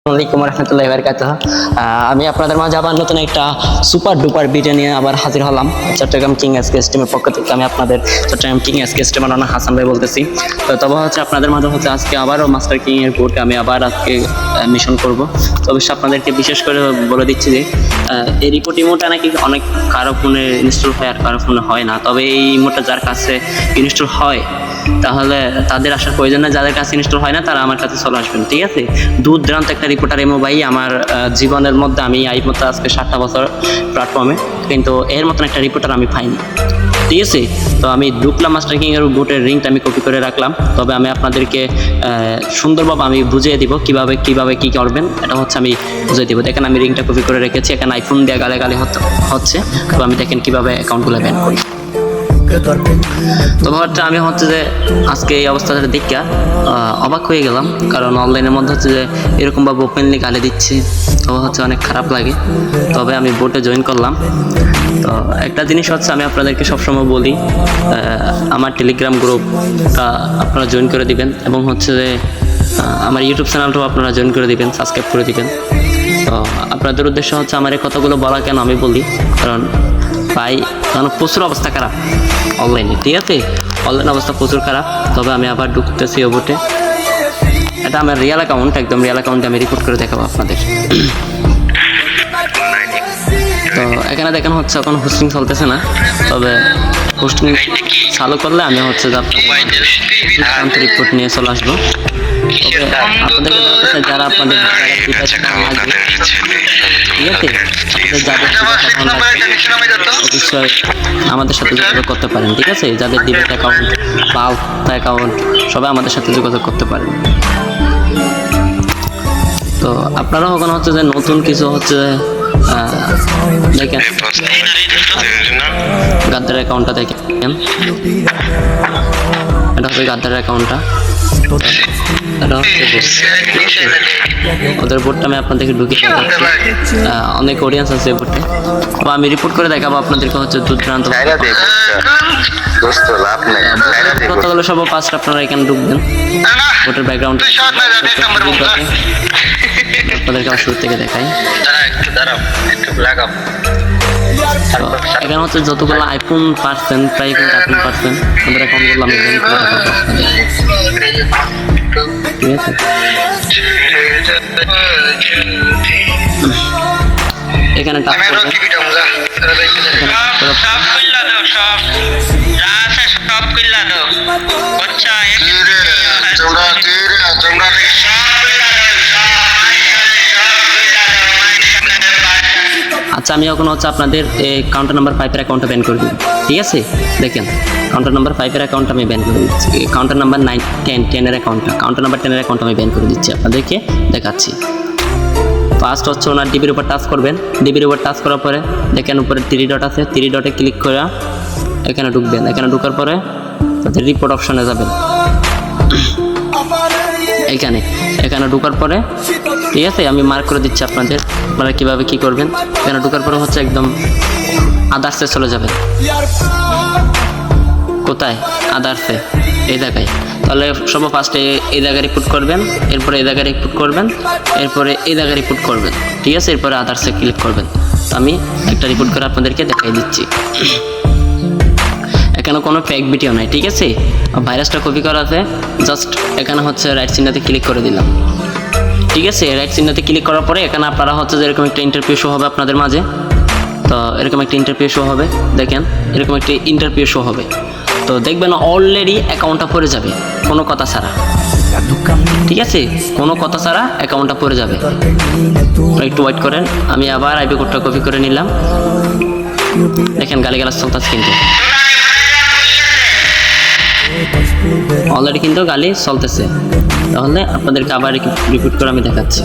আসসালামু আলাইকুম রহমতুল্লাহি ওয়া বারাকাতুহু। আমি আপনাদের মাঝে আবার নতুন একটা সুপার ডুপার ভিডিও নিয়ে আবার হাজির হলাম। চট্টগ্রাম কিং এসকে স্টিমের পক্ষ থেকে আমি আপনাদের চট্টগ্রাম কিং এসকে স্টিমের রানা হাসান ভাই বলতেছি। তো তবে আপনাদের মাঝে আজকে আবারও মাস্টার কিং এর কোর্টে আমি আবার আজকে মিশন করব। তো অবশ্যই আপনাদেরকে বিশেষ করে বলে দিচ্ছি যে এই রিপোর্ট ইমোটা নাকি অনেক কারো ফোনে ইনস্টল হয় আর কারো ফোনে হয় না। তবে এই ইমোটা যার কাছে ইনস্টল হয় তাহলে তাদের আসার প্রয়োজন নেই, যাদের কাছে ইনস্টল হয় না তারা আমার কাছে চলে আসবেন, ঠিক আছে। দূর দূরান্ত একটা রিপোর্টার এমো ভাই আমার জীবনের মধ্যে আমি এই মতো আজকে 7টা বছর প্ল্যাটফর্মে, কিন্তু এর মতন একটা রিপোর্টার আমি পাইনি, ঠিক আছে। তো আমি ঢুকলাম মাস্টার কিং এর বুটের রিংটা আমি কপি করে রাখলাম। তবে আমি আপনাদেরকে সুন্দরভাবে আমি বুঝিয়ে দিব কিভাবে কি করবেন, এটা আমি বুঝিয়ে দিব। দেখেন আমি রিংটা কপি করে রেখেছি, এখানে আইফোন দিয়ে গালাগালি হচ্ছে। তো আমি দেখেন কিভাবে অ্যাকাউন্টগুলো ব্যান করি। তো ভাবটা আমি যে আজকে এই অবস্থাটা দেখে অবাক হয়ে গেলাম, কারণ অনলাইনের মধ্যে যে এরকমভাবে ওপেনলি গালি দিচ্ছে, তো অনেক খারাপ লাগে। তবে আমি বোটে জয়েন করলাম। তো একটা জিনিস আমি আপনাদেরকে সবসময় বলি, আমার টেলিগ্রাম গ্রুপটা আপনারা জয়েন করে দিবেন, এবং যে আমার ইউটিউব চ্যানেলটাও আপনারা জয়েন করে দিবেন, সাবস্ক্রাইব করে দিবেন। তো আপনাদের উদ্দেশ্য আমার এই কথাগুলো বলা কেন আমি বলি, কারণ প্রচুর অবস্থা খারাপ অনলাইনে, ঠিক আছে। অনলাইন অবস্থা প্রচুর খারাপ। তবে আমি আবার ঢুকতেছি ও বুটে। এটা আমার রিয়েল অ্যাকাউন্ট, একদম রিয়েল অ্যাকাউন্টে আমি রিপোর্ট করে দেখাবো আপনাদের। তো এখানে দেখেন এখন হোস্টিং চলতেছে না, তবে হোস্টিং চালু করলে আমি যে আপনাদের রিপোর্ট নিয়ে চলে আসবো। তবে আপনাদেরকে যারা আপনাদের ঠিক আছে, অবশ্যই আমাদের সাথে যোগাযোগ করতে পারেন, ঠিক আছে। যাদের ডিবেট অ্যাকাউন্ট বা আলফা অ্যাকাউন্ট সবাই আমাদের সাথে যোগাযোগ করতে পারেন। তো আপনারাও ওখানে যে নতুন কিছু দেখেন গাদ্দার অ্যাকাউন্টটা দেখেন, এটা গাদ্দার অ্যাকাউন্টটা, ওদের বোর্ডটা আমি আপনাদেরকে ঢুকিয়ে দেখাচ্ছি। অনেক অডিয়েন্স আছে বোর্ডে, আমি রিপোর্ট করে দেখাবো আপনাদেরকে দূর দূরান্ত কতগুলো সব ফার্স্ট আপনারা এখানে ঢুকবেন। বোর্ডের ব্যাকগ্রাউন্ড আপনাদেরকে আমার শুরু থেকে দেখাই। এখানে যতগুলো আইফোন পার্সেন্ট, প্রায় কিন্তু আইফোন পার্সেন্ট ওদের অ্যাকাউন্টগুলো আমি ব্যান করে দেখাবো আপনাদের, ঠিক আছে। এখানে আচ্ছা, আমি এখন আপনাদের কাউন্টার নাম্বার 5-এর অ্যাকাউন্টটা ব্যান করে দিই, ঠিক আছে। দেখেন কাউন্টার নাম্বার 5-এর অ্যাকাউন্টটা আমি ব্যান করে দিচ্ছি। কাউন্টার নাম্বার 9, 10, 10-এর অ্যাকাউন্টটা, কাউন্টার নাম্বার 10-এর অ্যাকাউন্টটা আমি ব্যান করে দিচ্ছি, আপনাদেরকে দেখাচ্ছি। ফার্স্ট ওনার ডিবির উপর টাচ করবেন। ডিবির উপর টাচ করার পরে দেখেন উপরে 3 ডট আছে, 3 ডটে ক্লিক করে এখানে ঢুকবেন। এখানে ঢোকার পরে তাদের রিপোর্ট অপশনে যাবেন। এখানে ঢোকার পরে, ঠিক আছে, আমি মার্ক করে দিচ্ছি আপনারা কীভাবে কী করবেন। এখানে ঢোকার পরে একদম আদার্সে চলে যাবেন। কোথায়? আদার্সে, এই জায়গায়। তাহলে ফার্স্টে এই জায়গায় রিপোর্ট করবেন, এরপরে এই জায়গায় রিপোর্ট করবেন, এরপরে এই জায়গায় রিপোর্ট করবেন, ঠিক আছে। এরপরে আদার্সে ক্লিক করবেন। আমি একটা রিপোর্ট করে আপনাদেরকে দেখাই দিচ্ছি। এখানে কোনো ফেক ভিডিও নাই, ঠিক আছে। ভাইরাসটা কপি করা আছে, জাস্ট এখানে রাইট চিহ্নতে ক্লিক করে দিলাম, ঠিক আছে। রাইট চিহ্নতে ক্লিক করার পরে এখানে আপনারা যে এরকম একটা ইন্টারভিউ শো হবে আপনাদের মাঝে। তো এরকম একটা ইন্টারভিউ শো হবে, দেখেন এরকম একটি ইন্টারভিউ শো হবে। তো দেখবেন অলরেডি অ্যাকাউন্টটা পড়ে যাবে কোনো কথা ছাড়া, ঠিক আছে। কোনো কথা ছাড়া অ্যাকাউন্টটা পড়ে যাবে। একটু ওয়েট করেন, আমি আবার আইপি কোডটা কপি করে নিলাম। দেখেন গালিগালাজ চলতেছে, কিন্তু অলরেডি কিন্তু গালি চলতেছে। তাহলে আপনাদেরকে আবার রিপিট করে আমি দেখাচ্ছি।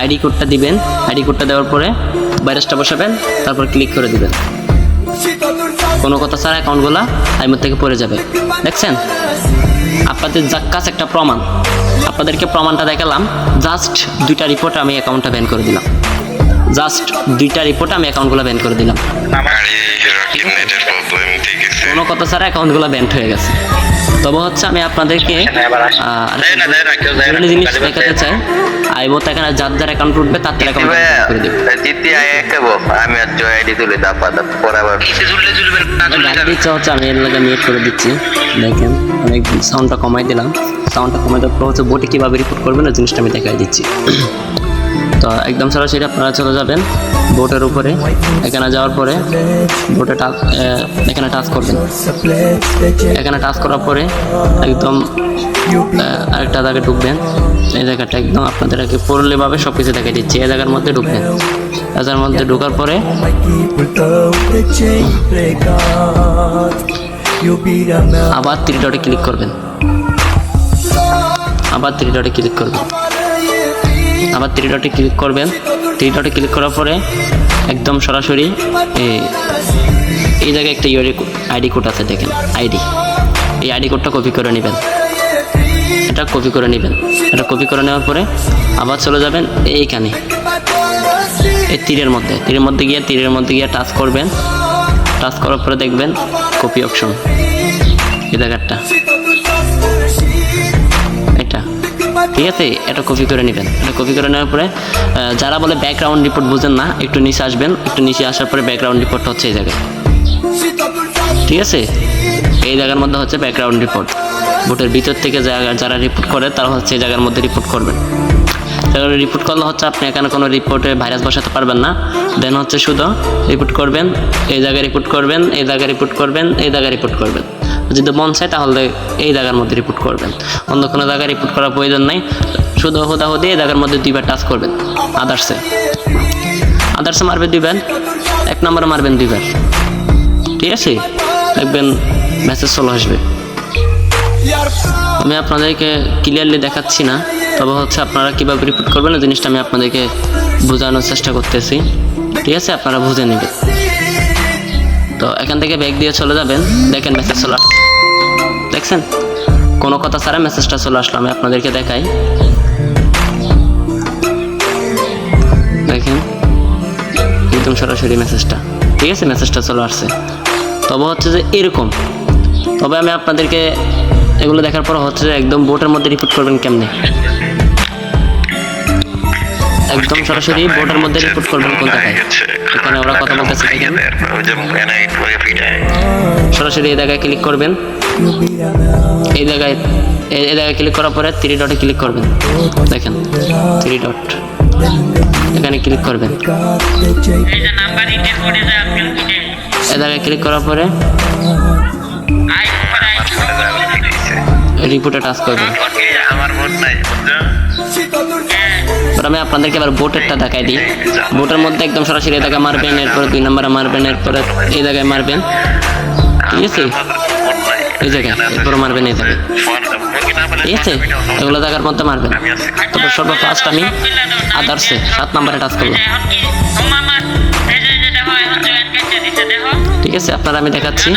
আইডি কোডটা দিবেন। আইডি কোডটা দেওয়ার পরে ভাইরাসটা বসাবেন, তারপর ক্লিক করে দিবেন। কোনো কথা ছাড়া অ্যাকাউন্টগুলো আইমোর থেকে পড়ে যাবে। দেখছেন আপনাদের কাছে একটা প্রমাণ, আপনাদেরকে প্রমাণটা দেখালাম। জাস্ট 2টা রিপোর্ট আমি অ্যাকাউন্টটা ব্যান করে দিলাম। জাস্ট 2টা রিপোর্টে আমি অ্যাকাউন্টগুলো ব্যান করে দিলাম। কোনো কথা ছাড়া অ্যাকাউন্টগুলো ব্যান হয়ে গেছে। তবে হচ্ছে আমি আপনাদেরকে জরুরি জিনিস দেখাতে চাই। আইবো এখানে যার যার অ্যাকাউন্ট উঠবে তার তার অ্যাকাউন্ট করে দেব। আমি আর জয় আইডি তুলে দাপাদা পরে আবার ইচ্ছা হচ্ছে আমি এর লাগে মিউট করে দিচ্ছি। দেখেন অনেক সাউন্ডটা কমাই দিলাম। সাউন্ডটা কমাই দেওয়ার পর হচ্ছে বোটে কীভাবে রিপোর্ট করবেন ওই জিনিসটা আমি দেখাই দিচ্ছি। তো একদম সরাসরি আপনারা চলে যাবেন বোটের উপরে। এখানে যাওয়ার পরে বোটে এখানে টাচ করবেন। এখানে টাচ করার পরে একদম আরেকটা জায়গায় ঢুকবেন। এই জায়গাটা একদম আপনাদেরকে পড়লেভাবে সব কিছু দেখাই দিচ্ছি। এই জায়গার মধ্যে ঢুকবেন। এই জায়গার মধ্যে ঢোকার পরে আবার 3 ডটে ক্লিক করবেন। আবার 3 ডটে ক্লিক করবেন। আবার 3 ডটে ক্লিক করবেন। 3 ডটে ক্লিক করার পরে একদম সরাসরি এই জায়গায় একটা আইডি কোড আছে, দেখেন আইডি। এই আইডি কোডটা কপি করে নেবেন। এটা কপি করে নেবেন। এটা কপি করে নেওয়ার পরে আবার চলে যাবেন এইখানে এই তীরের মধ্যে গিয়ে টাচ করবেন। টাচ করার পরে দেখবেন কপি অপশন, এই জায়গাটা এটা, ঠিক আছে। এটা কপি করে নেবেন। এটা কপি করে নেওয়ার পরে যারা বলে ব্যাকগ্রাউন্ড রিপোর্ট বুঝেন না, একটু নিচে আসবেন। একটু নিচে আসার পরে ব্যাকগ্রাউন্ড রিপোর্ট হচ্ছে এই জায়গায়, ঠিক আছে। এই জায়গার মধ্যে হচ্ছে ব্যাকগ্রাউন্ড রিপোর্ট। বোটের ভিতর থেকে যারা রিপোর্ট করে তারা হচ্ছে এই জায়গার মধ্যে রিপোর্ট করবেন। রিপোর্ট করলে হচ্ছে আপনি এখানে কোনো রিপোর্টে ভাইরাস বসাতে পারবেন না। দেন হচ্ছে শুধু রিপোর্ট করবেন, এই জায়গায় রিপোর্ট করবেন, এই জায়গায় রিপোর্ট করবেন, এই জায়গায় রিপোর্ট করবেন। যদি মন চায় তাহলে এই জায়গার মধ্যে রিপোর্ট করবেন। অন্য কোনো জায়গায় রিপোর্ট করার প্রয়োজন নাই। শুধু হুদাহুদি এই জায়গার মধ্যে 2বার টাচ করবেন। আদার্সে মারবেন 2বার, 1 নম্বরে মারবেন 2বার, ঠিক আছে। দেখবেন মেসেজ চলে আসবে। আমি আপনাদেরকে ক্লিয়ারলি দেখাচ্ছি না, তবে হচ্ছে আপনারা কীভাবে রিপোর্ট করবেন ওই জিনিসটা আমি আপনাদেরকে বোঝানোর চেষ্টা করতেছি, ঠিক আছে। আপনারা বুঝে নেবেন। তো এখান থেকে ব্যাক দিয়ে চলে যাবেন। দেখেন মেসেজ চলে আসছে, দেখছেন কোনো কথা ছাড়া মেসেজটা চলে আসলো। আমি আপনাদেরকে দেখাই, দেখেন একদম সরাসরি মেসেজটা, ঠিক আছে। মেসেজটা চলে আসছে। তবে হচ্ছে যে এরকম, তবে আমি আপনাদেরকে এগুলো দেখার পর হচ্ছে যে একদম বোটের মধ্যে রিপোর্ট করবেন কেমনে। একদম সরাসরি বোটের মধ্যে রিপোর্ট করবেন কোন জায়গায়। এখানে ওরা কথা বলতেছে, দেখেন সরাসরি এই জায়গায় ক্লিক করবেন। এই জায়গায় ক্লিক করার পরে 3 ডটে ক্লিক করবেন। দেখেন 3 ডট, এখানে ক্লিক করবেন। এই জায়গায় ক্লিক করার পরে রিপোর্টে টাচ করবেন। আমি আপনাদেরকে এবার বোটেরটা দেখাই দিই। বোটের মধ্যে একদম সরাসরি এই জায়গায় মারবেন, এরপরে 2 নম্বরে মারবেন, এরপরে এই জায়গায় মারবেন, ঠিক আছে। এই জায়গায় এরপরে মারবেন এই জায়গায়, ঠিক আছে। এগুলো জায়গার মধ্যে মারবেন। তারপর সর্বফার্স্ট আমি আদার্সে 7 নম্বরে টাচ করবো, ঠিক আছে। আপনারা আমি দেখাচ্ছি।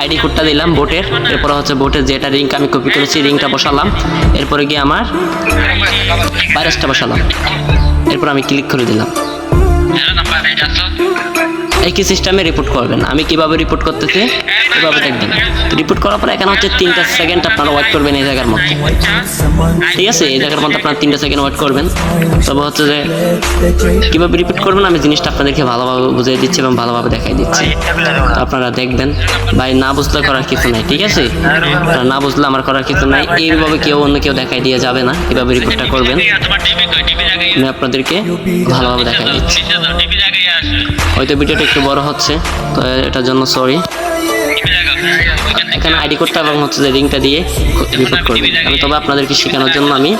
আইডি কোডটা দিলাম বোটের, এরপরে হচ্ছে বোটের যেটা রিংটা আমি কপি করেছি রিংটা বসালাম, এরপরে গিয়ে আমার ভাইরাসটা বসালাম, এরপর আমি ক্লিক করে দিলাম। একই সিস্টেমে রিপোর্ট করবেন। আমি কিভাবে রিপোর্ট করতেছি এভাবে দেখবেন। রিপোর্ট করার পরে এখানে হচ্ছে 3টা সেকেন্ড আপনারা ওয়েট করবেন এই জায়গার মধ্যে, ঠিক আছে। এই জায়গার মধ্যে আপনারা 3টা সেকেন্ড ওয়েট করবেন। তবে হচ্ছে যে কীভাবে রিপোর্ট করবেন আমি জিনিসটা আপনাদেরকে ভালোভাবে বুঝিয়ে দিচ্ছি এবং ভালোভাবে দেখাই দিচ্ছি। তো আপনারা দেখবেন। ভাই না বুঝলে করার কিছু নাই, ঠিক আছে। না বুঝলে আমার করার কিছু নাই। এইভাবে অন্য কেউ দেখাই দিয়ে যাবে না। কীভাবে রিপোর্টটা করবেন আমি আপনাদেরকে ভালোভাবে দেখাই দিচ্ছি। হয়তো ভিডিওটা একটু বড় হচ্ছে, তো এটার জন্য সরি। এখানে আইডি কোডটা এবং হচ্ছে যে রিংটা দিয়ে রিপোর্ট করবেন। আমি তবে আপনাদেরকে শেখানোর জন্য আমি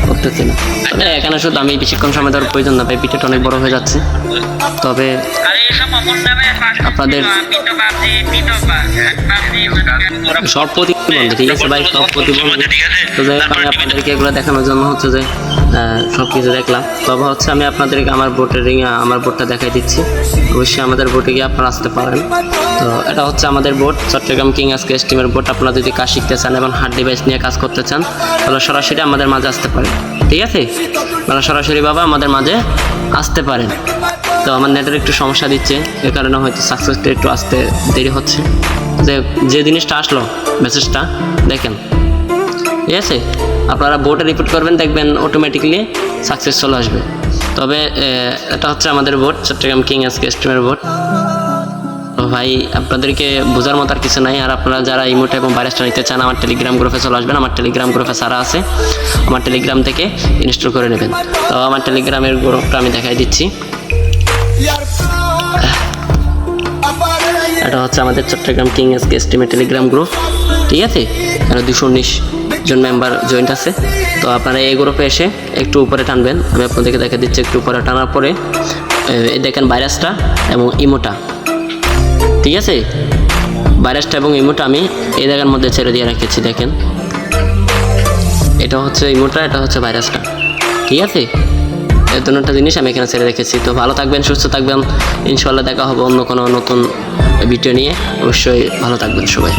করতেছি না। তবে এখানে শুধু আমি বেশিক্ষণ সময় দেওয়ার প্রয়োজন না, ভাই ভিডিওটা অনেক বড় হয়ে যাচ্ছে। তবে আপনাদের সব প্রতিবন্ধী, ঠিক আছে ভাই, সব প্রতিবন্ধী। তো যাই হোক আমি আপনাদেরকে এগুলো দেখানোর জন্য হচ্ছে যে সব কিছু দেখলাম। তবে হচ্ছে আমি আপনাদেরকে আমার বোটের আমার বোটটা দেখাই দিচ্ছি। অবশ্যই আমাদের বোটে গিয়ে আপনারা আসতে পারেন। তো এটা হচ্ছে আমাদের বোট, চট্টগ্রাম কিং এসকেএস টিমের বোট। আপনারা যদি কাজ শিখতে চান এবং হার্ড ডিভাইস নিয়ে কাজ করতে চান তাহলে সরাসরি আমাদের মাঝে আসতে পারেন, ঠিক আছে। আপনারা সরাসরিভাবে আমাদের মাঝে আসতে পারেন। তো আমার নেটের একটু সমস্যা দিচ্ছে, এ কারণে হয়তো সাকসেসটা একটু আসতে দেরি হচ্ছে। যে জিনিসটা আসলো মেসেজটা দেখেন, ঠিক আছে, আপনারা বোর্ডে রিপোর্ট করবেন, দেখবেন অটোমেটিক্যালি সাকসেস চলে আসবে। তবে এটা হচ্ছে আমাদের বোর্ড, চট্টগ্রাম কিং এসকে স্ট্রিমের বোর্ড। তো ভাই আপনাদেরকে বোঝার মতো আর কিছু নাই। আর আপনারা যারা ইমোট এবং ভাইরাসটা নিতে চান আমার টেলিগ্রাম গ্রুপে চলে আসবেন। আমার টেলিগ্রাম গ্রুপে সারা আছে, আমার টেলিগ্রাম থেকে ইনস্টল করে নেবেন। তো আমার টেলিগ্রামের গ্রুপটা আমি দেখাই দিচ্ছি। এটা হচ্ছে আমাদের চট্টগ্রাম কিং এসকে স্ট্রিমের টেলিগ্রাম গ্রুপ, ঠিক আছে। এখানে 219 জন মেম্বার জয়েন্ট আছে। তো আপনারা এই গ্রুপে এসে একটু উপরে টানবেন, আমি আপনাদেরকে দেখা দিচ্ছি। একটু উপরে টানার পরে এই দেখেন ভাইরাসটা এবং ইমোটা, ঠিক আছে। ভাইরাসটা এবং ইমোটা আমি এই জায়গার মধ্যে ছেড়ে দিয়ে রেখেছি, দেখেন। এটা হচ্ছে ইমোটা, এটা হচ্ছে ভাইরাসটা, ঠিক আছে। এই দুটো জিনিস আমি এখানে ছেড়ে রেখেছি। তো ভালো থাকবেন, সুস্থ থাকবেন, ইনশাআল্লাহ দেখা হবে অন্য কোনো নতুন ভিডিও নিয়ে। অবশ্যই ভালো থাকবেন সবাই।